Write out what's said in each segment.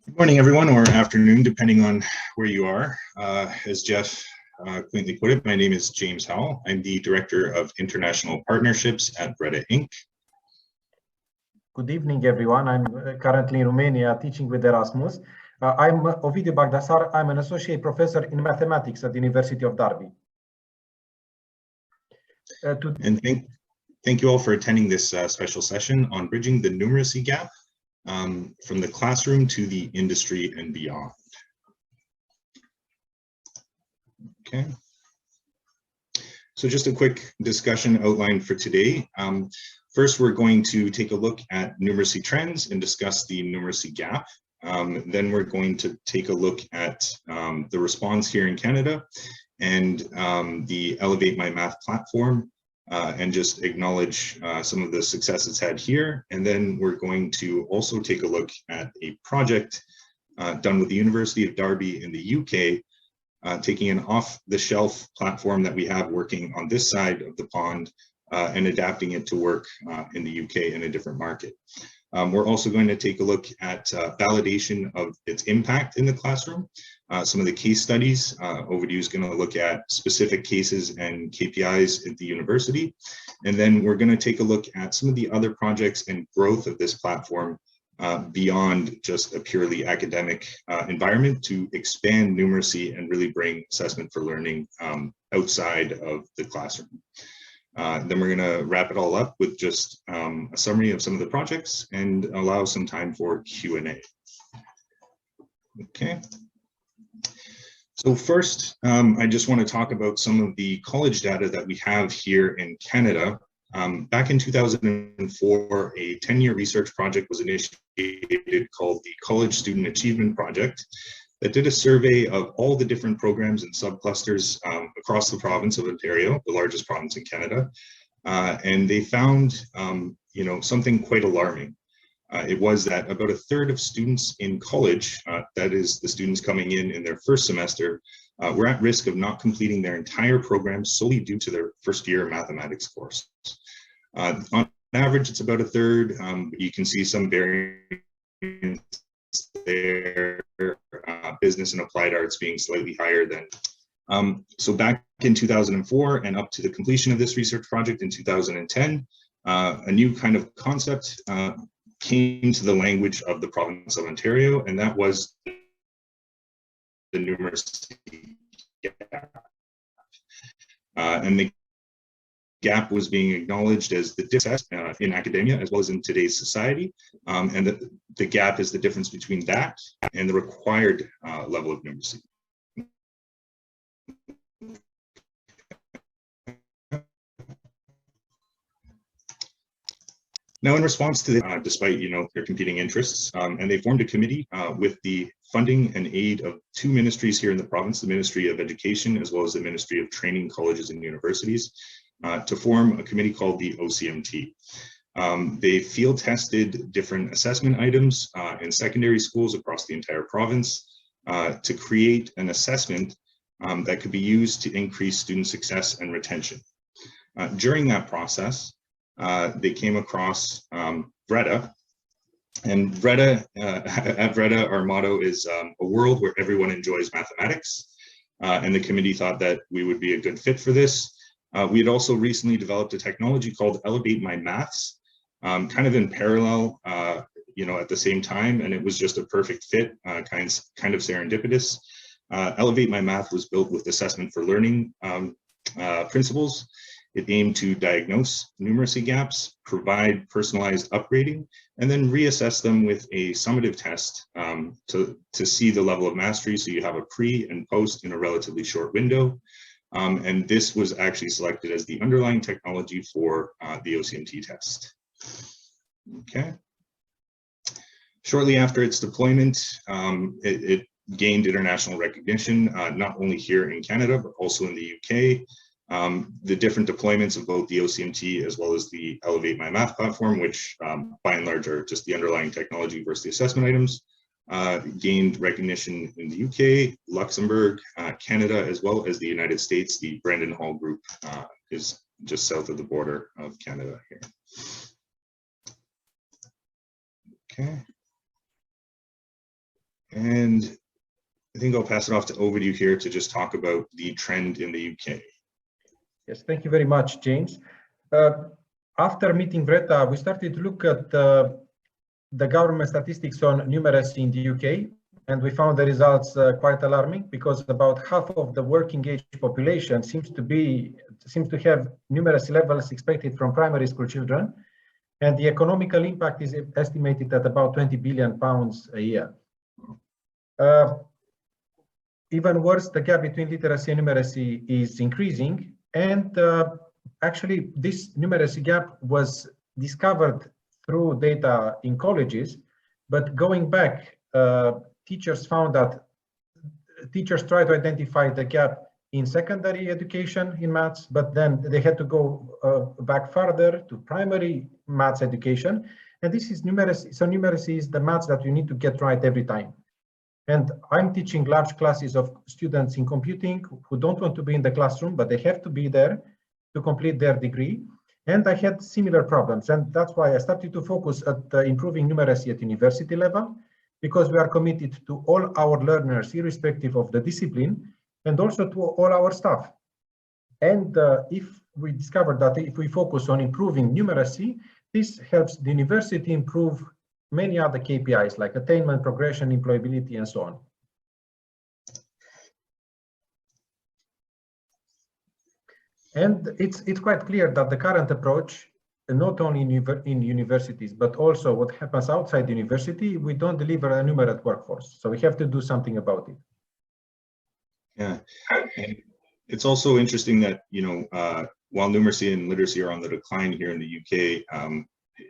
Good morning, everyone, or afternoon, depending on where you are. As Jeff quaintly put it, my name is James Howell. I'm the Director of International Partnerships at Breda Inc. Good evening, everyone. I'm currently in Romania teaching with Erasmus. I'm Ovidiu Bagdasar. I'm an associate professor in mathematics at the University of Derby. And thank you all for attending this special session on bridging the numeracy gap from the classroom to the industry and beyond. Okay. So just a quick discussion outline for today. First, we're going to take a look at numeracy trends and discuss the numeracy gap. Then we're going to take a look at the response here in Canada and the Elevate My Math platform, and just acknowledge some of the success it's had here. And then we're going to also take a look at a project done with the University of Derby in the UK, taking an off-the-shelf platform that we have working on this side of the pond and adapting it to work in the UK in a different market. We're also going to take a look at validation of its impact in the classroom. Some of the case studies, Ovidiu is going to look at specific cases and KPIs at the university. And then we're going to take a look at some of the other projects and growth of this platform beyond just a purely academic environment to expand numeracy and really bring assessment for learning outside of the classroom. Then we're going to wrap it all up with just a summary of some of the projects and allow some time for Q&A. Okay. So first, I just want to talk about some of the college data that we have here in Canada. Back in 2004, a 10-year research project was initiated called the College Student Achievement Project that did a survey of all the different programs and subclusters across the province of Ontario, the largest province in Canada. And they found, something quite alarming. It was that about a third of students in college, that is the students coming in their first semester, were at risk of not completing their entire program solely due to their first year mathematics course. On average, it's about a third, but you can see some variance there, business and applied arts being slightly higher than. So back in 2004 and up to the completion of this research project in 2010, a new kind of concept came to the language of the province of Ontario, and that was the numeracy gap. And the gap was being acknowledged as the difference in academia as well as in today's society, and the gap is the difference between that and the required level of numeracy. Now, in response to this, despite their competing interests, and they formed a committee with the funding and aid of two ministries here in the province, the Ministry of Education as well as the Ministry of Training, Colleges and Universities, to form a committee called the OCMT. They field tested different assessment items in secondary schools across the entire province to create an assessment that could be used to increase student success and retention. During that process, they came across Breda, and at Breda, our motto is a world where everyone enjoys mathematics, and the committee thought that we would be a good fit for this. We had also recently developed a technology called Elevate My Maths, kind of in parallel, at the same time, and it was just a perfect fit, kind of serendipitous. Elevate My Math was built with assessment for learning principles. It aimed to diagnose numeracy gaps, provide personalized upgrading, and then reassess them with a summative test to see the level of mastery. So you have a pre and post in a relatively short window. And this was actually selected as the underlying technology for the OCMT test. Okay. Shortly after its deployment, it gained international recognition, not only here in Canada, but also in the UK. The different deployments of both the OCMT as well as the Elevate My Math platform, which by and large are just the underlying technology versus the assessment items, gained recognition in the UK, Luxembourg, Canada, as well as the United States. The Brandon Hall Group is just south of the border of Canada here. Okay. And I think I'll pass it off to Ovidiu here to just talk about the trend in the UK. Yes, thank you very much, James. After meeting Vreta, we started to look at the government statistics on numeracy in the UK, and we found the results quite alarming, because about half of the working age population seems to have numeracy levels expected from primary school children, and the economical impact is estimated at about £20 billion a year. Even worse, the gap between literacy and numeracy is increasing, and actually this numeracy gap was discovered through data in colleges, but going back, teachers found that teachers try to identify the gap in secondary education in maths, but then they had to go back further to primary maths education. And this is numeracy. So numeracy is the maths that you need to get right every time. And I'm teaching large classes of students in computing who don't want to be in the classroom, but they have to be there to complete their degree. And I had similar problems. And that's why I started to focus at improving numeracy at university level, because we are committed to all our learners, irrespective of the discipline, and also to all our staff. And if we discovered that if we focus on improving numeracy, this helps the university improve many other KPIs like attainment, progression, employability, and so on. And it's quite clear that the current approach, not only in universities, but also what happens outside the university, we don't deliver a numerate workforce. So we have to do something about it. Yeah, and it's also interesting that, while numeracy and literacy are on the decline here in the UK,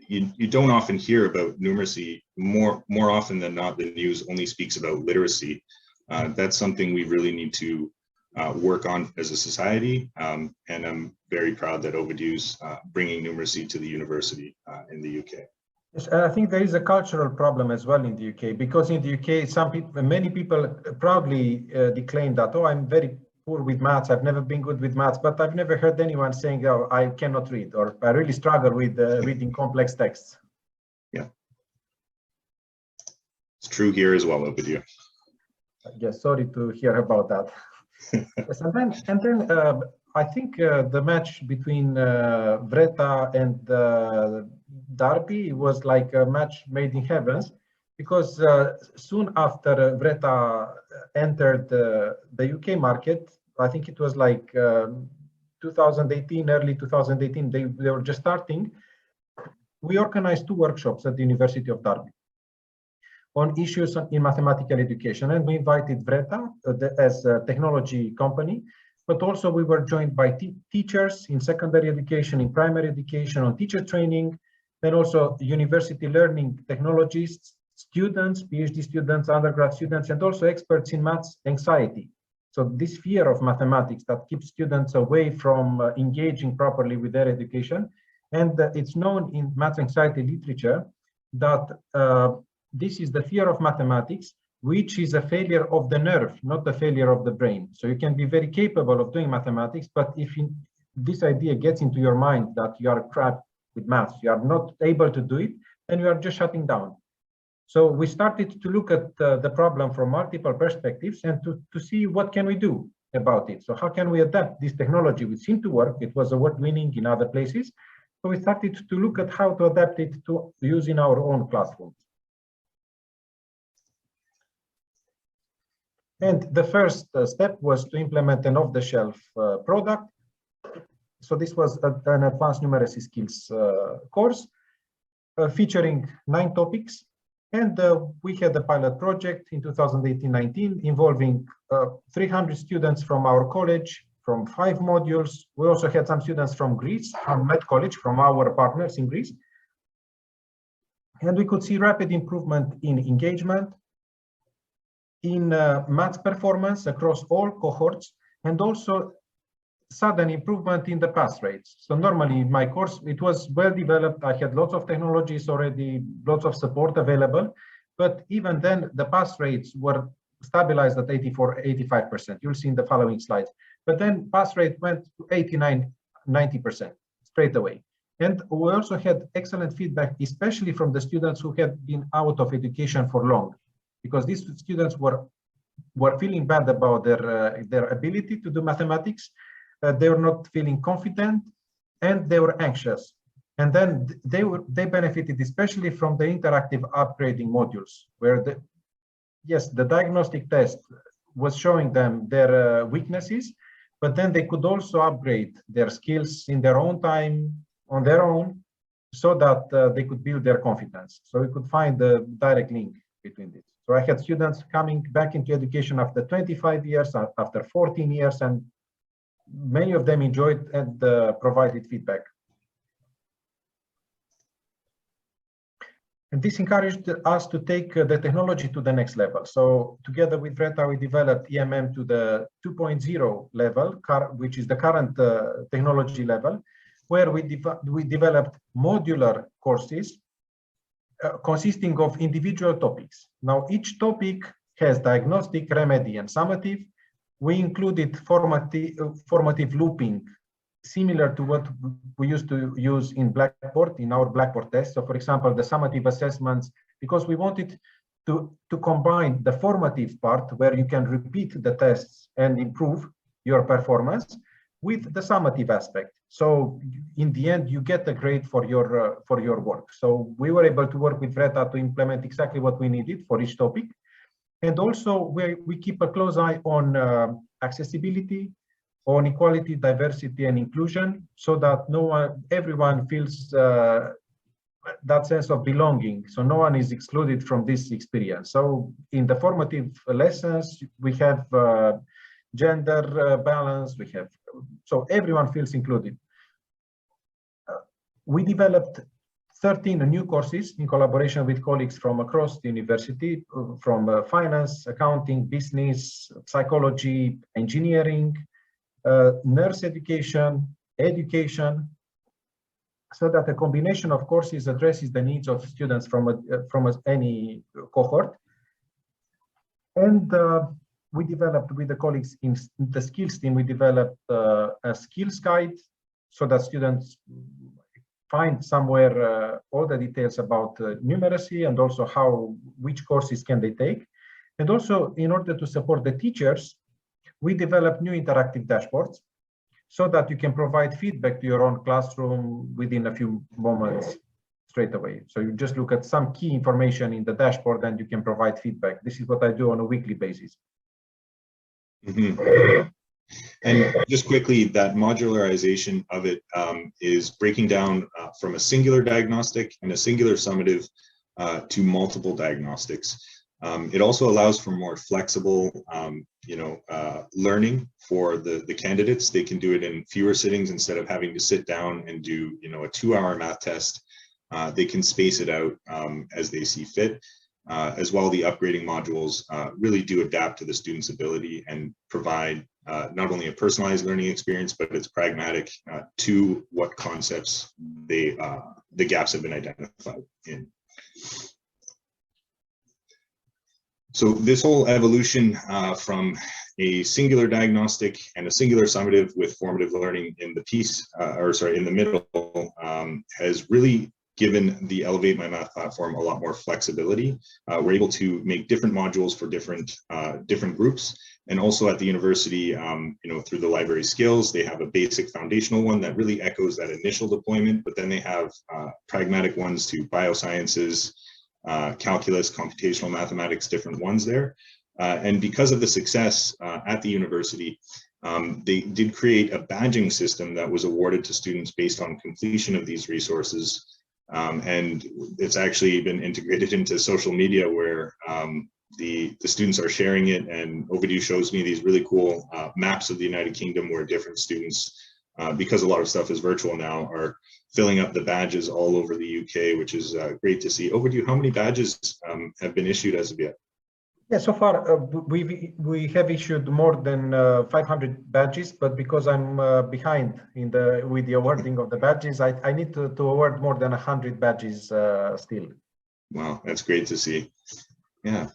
you don't often hear about numeracy. More often than not, the news only speaks about literacy. That's something we really need to work on as a society, and I'm very proud that Ovidiu's bringing numeracy to the university in the UK. Yes, I think there is a cultural problem as well in the UK, because in the UK, many people proudly declaim that, oh, I'm very poor with maths, I've never been good with maths, but I've never heard anyone saying, oh, I cannot read, or I really struggle with reading complex texts. Yeah, it's true here as well, Ovidiu. Yes, sorry to hear about that. Yes, and then I think the match between Vreta and Darby was like a match made in heavens, because soon after Vreta entered the UK market, I think it was like 2018, early 2018, they were just starting. We organized 2 workshops at the University of Derby on issues in mathematical education, and we invited Vreta as a technology company, but also we were joined by teachers in secondary education, in primary education, on teacher training, then also university learning technologists, students, PhD students, undergrad students, and also experts in maths anxiety. So this fear of mathematics that keeps students away from engaging properly with their education. And it's known in maths anxiety literature that this is the fear of mathematics, which is a failure of the nerve, not the failure of the brain. So you can be very capable of doing mathematics, but if this idea gets into your mind that you are crap with maths, you are not able to do it, then you are just shutting down. So we started to look at the problem from multiple perspectives and to see what can we do about it. So how can we adapt this technology, which seemed to work? It was award-winning in other places. So we started to look at how to adapt it to use in our own classrooms. And the first step was to implement an off-the-shelf product. So this was an advanced numeracy skills course featuring 9 topics. And we had a pilot project in 2018-19 involving 300 students from our college, from 5 modules. We also had some students from Greece, from Med College, from our partners in Greece. And we could see rapid improvement in engagement, in maths performance across all cohorts, and also sudden improvement in the pass rates. So normally in my course, it was well developed. I had lots of technologies already, lots of support available, but even then the pass rates were stabilized at 84, 85%. You'll see in the following slides. But then pass rate went to 89, 90% straight away. And we also had excellent feedback, especially from the students who had been out of education for long, because these students were feeling bad about their ability to do mathematics. They were not feeling confident, and they were anxious. And then they benefited especially from the interactive upgrading modules, where the diagnostic test was showing them their weaknesses, but then they could also upgrade their skills in their own time, on their own, so that they could build their confidence. So we could find the direct link between this. So I had students coming back into education after 25 years, after 14 years, and many of them enjoyed and provided feedback. And this encouraged us to take the technology to the next level. So together with Vreta, we developed EMM to the 2.0 level, which is the current technology level, where we developed modular courses consisting of individual topics. Now, each topic has diagnostic, remedy, and summative. We included formative looping, similar to what we used to use in Blackboard, in our Blackboard test. So for example, the summative assessments, because we wanted to combine the formative part where you can repeat the tests and improve your performance with the summative aspect. So in the end, you get a grade for your work. So we were able to work with Vreta to implement exactly what we needed for each topic. And also we keep a close eye on accessibility, on equality, diversity, and inclusion, so that everyone feels that sense of belonging. So no one is excluded from this experience. So in the formative lessons, we have gender balance, so everyone feels included. We developed 13 new courses in collaboration with colleagues from across the university, from finance, accounting, business, psychology, engineering, nurse education, so that a combination of courses addresses the needs of students from any cohort. And we developed with the colleagues in the skills team, we developed a skills guide so that students find somewhere all the details about numeracy and also which courses can they take. And also, in order to support the teachers, we developed new interactive dashboards so that you can provide feedback to your own classroom within a few moments straight away. So you just look at some key information in the dashboard and you can provide feedback. This is what I do on a weekly basis. Mm-hmm. And just quickly, that modularization of it is breaking down from a singular diagnostic and a singular summative to multiple diagnostics. It also allows for more flexible, learning for the candidates. They can do it in fewer sittings instead of having to sit down and do, a 2-hour math test. They can space it out as they see fit. As well, the upgrading modules really do adapt to the student's ability and provide not only a personalized learning experience, but it's pragmatic to what concepts the gaps have been identified in. So this whole evolution from a singular diagnostic and a singular summative with formative learning in the in the middle has really given the Elevate My Math platform a lot more flexibility. We're able to make different modules for different groups. And also at the university, through the library skills, they have a basic foundational one that really echoes that initial deployment, but then they have pragmatic ones to biosciences, calculus, computational mathematics, different ones there. And because of the success at the university, they did create a badging system that was awarded to students based on completion of these resources. And it's actually been integrated into social media where the students are sharing it, and Ovidiu shows me these really cool maps of the United Kingdom where different students, because a lot of stuff is virtual now, are filling up the badges all over the UK, which is great to see. Ovidiu, how many badges have been issued as of yet? Yeah, so far we have issued more than 500 badges, but because I'm behind with the awarding of the badges, I need to award more than 100 badges still. Wow, that's great to see. Yeah.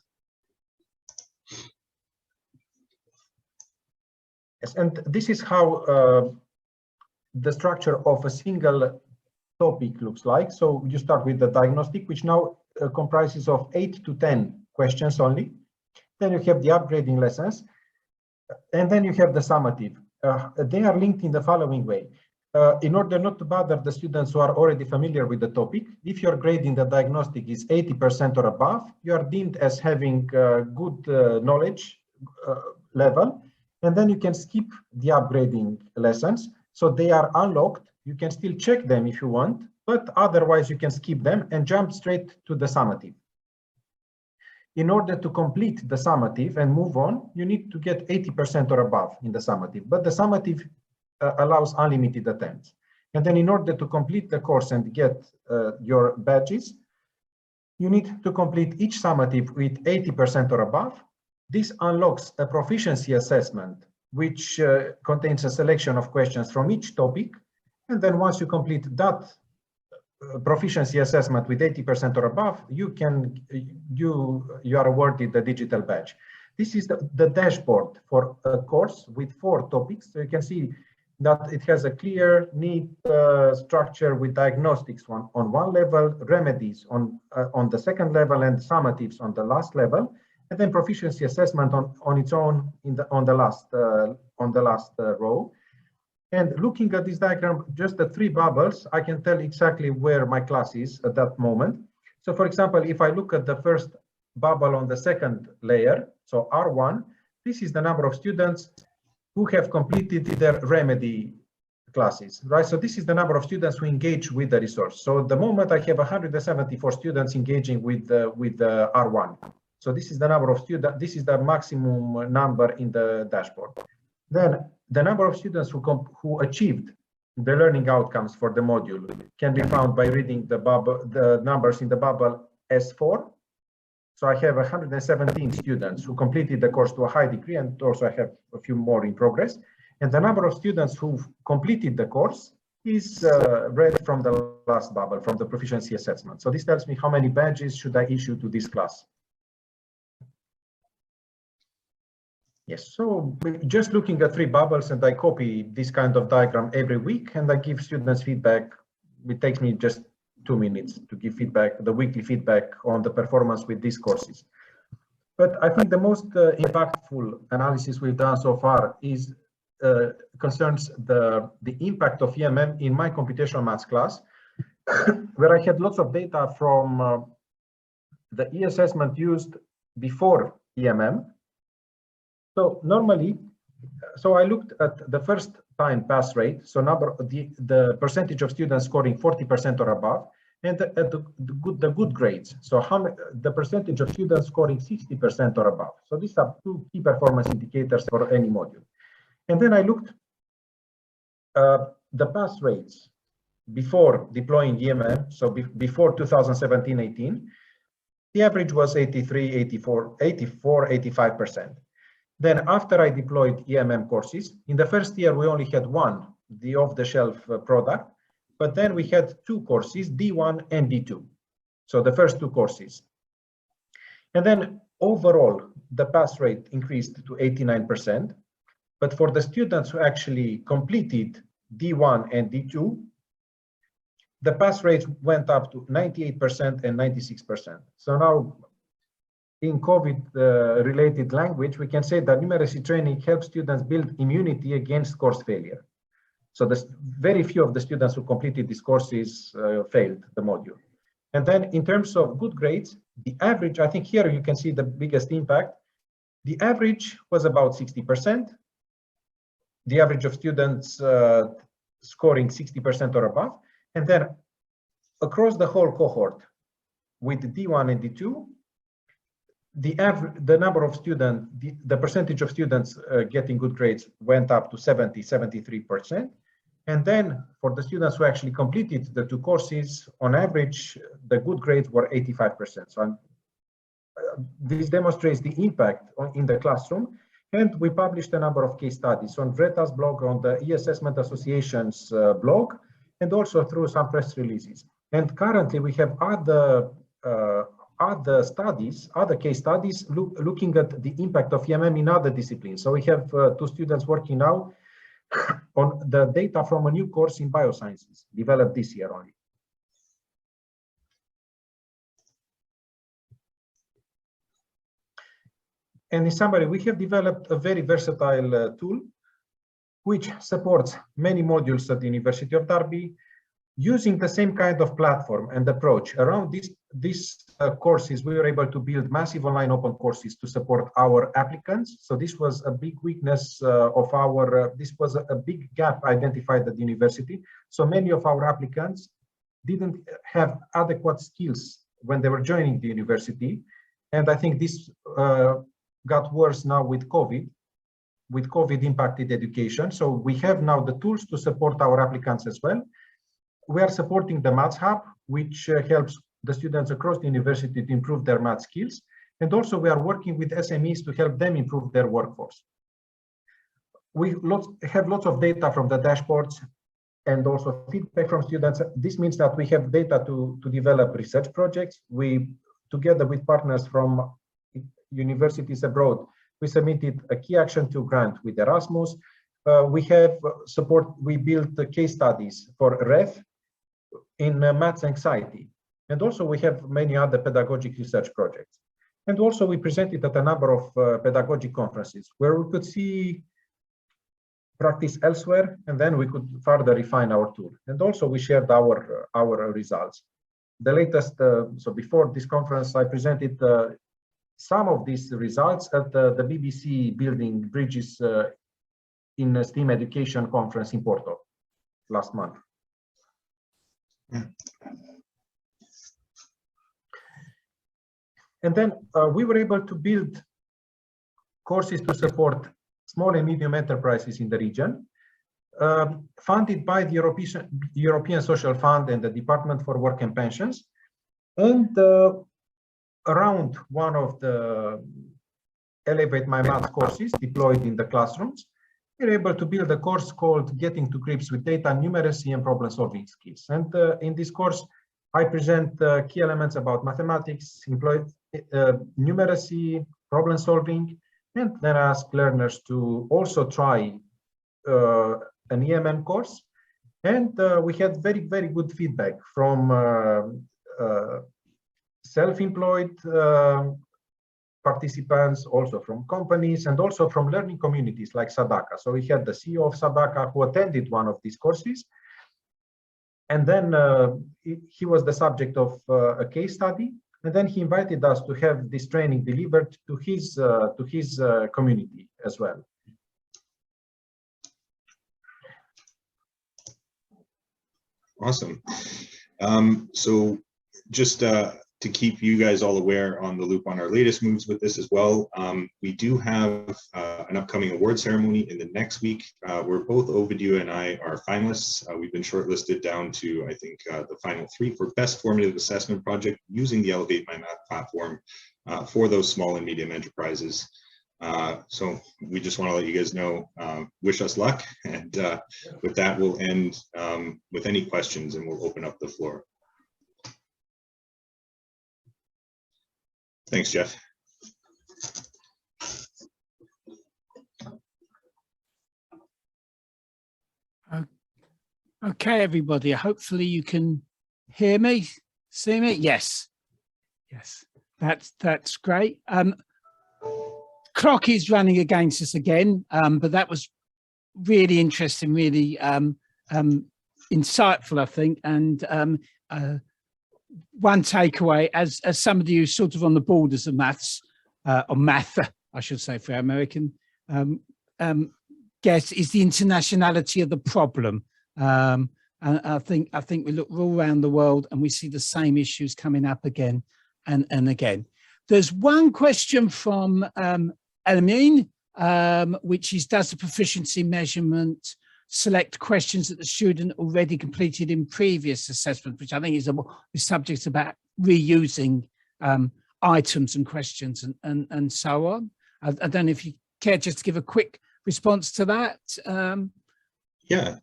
Yes, and this is how the structure of a single topic looks like. So you start with the diagnostic, which now comprises of 8 to 10 questions only. Then you have the upgrading lessons, and then you have the summative. They are linked in the following way. In order not to bother the students who are already familiar with the topic, if your grade in the diagnostic is 80% or above, you are deemed as having good knowledge level, and then you can skip the upgrading lessons. So they are unlocked. You can still check them if you want, but otherwise you can skip them and jump straight to the summative. In order to complete the summative and move on, you need to get 80% or above in the summative, but the summative allows unlimited attempts. And then in order to complete the course and get your badges, you need to complete each summative with 80% or above. This unlocks a proficiency assessment, which contains a selection of questions from each topic. And then once you complete that proficiency assessment with 80% or above, you are awarded the digital badge. This is the dashboard for a course with 4 topics. So you can see that it has a clear, neat structure with diagnostics on one level, remedies on the second level, and summatives on the last level, and then proficiency assessment on its own on the last row. And looking at this diagram, just the 3 bubbles, I can tell exactly where my class is at that moment. So for example, if I look at the first bubble on the second layer, so R1, this is the number of students who have completed their remedy classes, right? So this is the number of students who engage with the resource. So at the moment I have 174 students engaging with the R1. So this is the number of students, this is the maximum number in the dashboard. Then the number of students who achieved the learning outcomes for the module can be found by reading the numbers in the bubble S4. So I have 117 students who completed the course to a high degree, and also I have a few more in progress. And the number of students who've completed the course is read from the last bubble, from the proficiency assessment. So this tells me how many badges should I issue to this class. Yes, so just looking at 3 bubbles, and I copy this kind of diagram every week, and I give students feedback. It takes me just 2 minutes to give feedback, the weekly feedback on the performance with these courses. But I think the most impactful analysis we've done so far is concerns the impact of EMM in my computational maths class, where I had lots of data from the e-assessment used before EMM. So normally, I looked at the first time pass rate, so the percentage of students scoring 40% or above, and the good grades. So the percentage of students scoring 60% or above. So these are 2 key performance indicators for any module. And then I looked the pass rates before deploying EMM, so before 2017-18, the average was 83, 84, 85%. Then after I deployed EMM courses, in the first year, we only had 1, the off-the-shelf product, but then we had 2 courses, D1 and D2. So the first 2 courses. And then overall, the pass rate increased to 89%. But for the students who actually completed D1 and D2, the pass rates went up to 98% and 96%. So now, in COVID-related language, we can say that numeracy training helps students build immunity against course failure. So very few of the students who completed these courses failed the module. And then in terms of good grades, the average, I think here you can see the biggest impact. The average was about 60%. The average of students scoring 60% or above. And then across the whole cohort with D1 and D2, the number of students, the percentage of students getting good grades went up to 73%. And then for the students who actually completed the 2 courses, on average, the good grades were 85%. So this demonstrates the impact in the classroom. And we published a number of case studies on Vreta's blog, on the e-Assessment Association's blog, and also through some press releases. And currently we have other case studies looking at the impact of EMM in other disciplines. So we have 2 students working now on the data from a new course in biosciences developed this year only. And in summary, we have developed a very versatile tool which supports many modules at the University of Derby, using the same kind of platform and approach. Around these courses, we were able to build massive online open courses to support our applicants. So this was a big weakness of our, this was a big gap identified at the university. So many of our applicants didn't have adequate skills when they were joining the university. And I think this got worse now with COVID. With COVID impacted education. So we have now the tools to support our applicants as well. We are supporting the Maths Hub, which helps the students across the university to improve their math skills. And also we are working with SMEs to help them improve their workforce. We have lots of data from the dashboards and also feedback from students. This means that we have data to develop research projects. We, together with partners from universities abroad, we submitted a key action 2 grant with Erasmus. We have support, we built case studies for REF in maths anxiety. And also we have many other pedagogic research projects. And also we presented at a number of pedagogic conferences where we could see practice elsewhere, and then we could further refine our tool. And also we shared our results. The latest, so before this conference, I presented some of these results at the BBC Building Bridges in STEAM Education Conference in Porto last month. And then we were able to build courses to support small and medium enterprises in the region, funded by the European Social Fund and the Department for Work and Pensions. And around one of the Elevate My Math courses deployed in the classrooms, we were able to build a course called Getting to Grips with Data, Numeracy, and Problem-Solving Skills. And in this course, I present key elements about mathematics, numeracy, problem-solving, and then I ask learners to also try an EMN course. And we had very, very good feedback from self-employed participants, also from companies, and also from learning communities like Sadaka. So we had the CEO of Sadaka who attended one of these courses. And then he was the subject of a case study. And then he invited us to have this training delivered to his community as well. Awesome. So just to keep you guys all aware on the loop on our latest moves with this as well, we do have an upcoming award ceremony in the next week where both Ovidiu and I are finalists. We've been shortlisted down to, I think, the final 3 for Best Formative Assessment Project using the Elevate My Math platform for those small and medium enterprises. So we just want to let you guys know, wish us luck. And with that, we'll end with any questions and we'll open up the floor. Thanks, Jeff. Okay, everybody. Hopefully you can hear me, see me. Yes, yes, that's great. Clock is running against us again, but that was really interesting, really insightful, I think. And one takeaway, as somebody who's sort of on the borders of maths, or math, I should say for our American guests, is the internationality of the problem. And I think we look all around the world and we see the same issues coming up again and again. There's one question from Elamine, which is, does the proficiency measurement select questions that the student already completed in previous assessment, which I think is a subject about reusing items and questions and so on. I don't know if you care just to give a quick response to that. Yeah,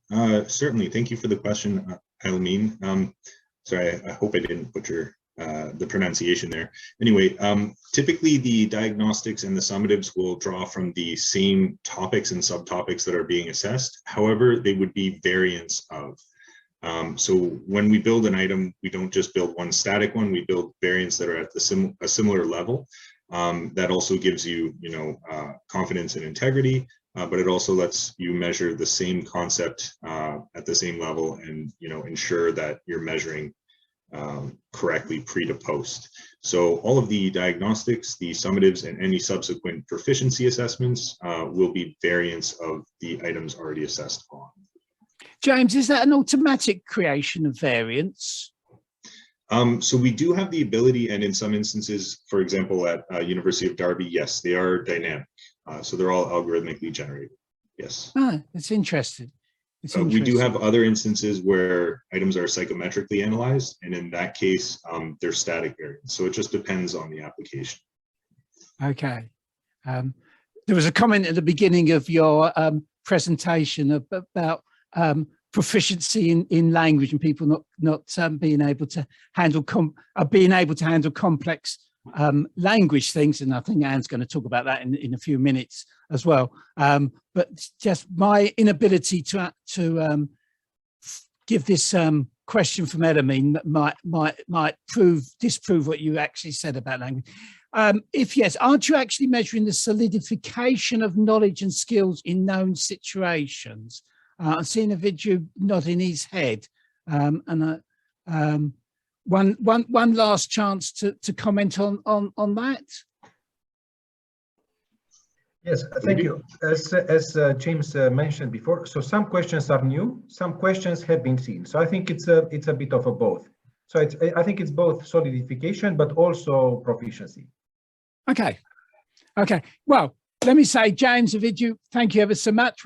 certainly. Thank you for the question, Elamine. Sorry, I hope I didn't butcher the pronunciation there. Anyway, typically the diagnostics and the summatives will draw from the same topics and subtopics that are being assessed. However, they would be variants of. So when we build an item, we don't just build one static one, we build variants that are at a similar level. That also gives you, confidence and integrity, but it also lets you measure the same concept at the same level and, ensure that you're measuring correctly pre to post. So all of the diagnostics, the summatives, and any subsequent proficiency assessments will be variants of the items already assessed on. James, is that an automatic creation of variants? So we do have the ability, and in some instances, for example, at University of Derby, yes, they are dynamic. So they're all algorithmically generated. Yes. Ah, that's interesting. We do have other instances where items are psychometrically analyzed, and in that case, they're static variants. So it just depends on the application. Okay. There was a comment at the beginning of your presentation about proficiency in language and people not being able to handle complex language things, and I think Anne's going to talk about that in a few minutes as well. But just my inability to give this question from Elamine might disprove what you actually said about language. If yes, aren't you actually measuring the solidification of knowledge and skills in known situations? I'm seeing a video nodding his head, and one last chance to comment on that. Yes, thank you. As James mentioned before, so some questions are new, some questions have been seen. So I think it's a bit of a both. So I think it's both solidification, but also proficiency. Okay. Well, let me say, James, Ovidiu, thank you ever so much.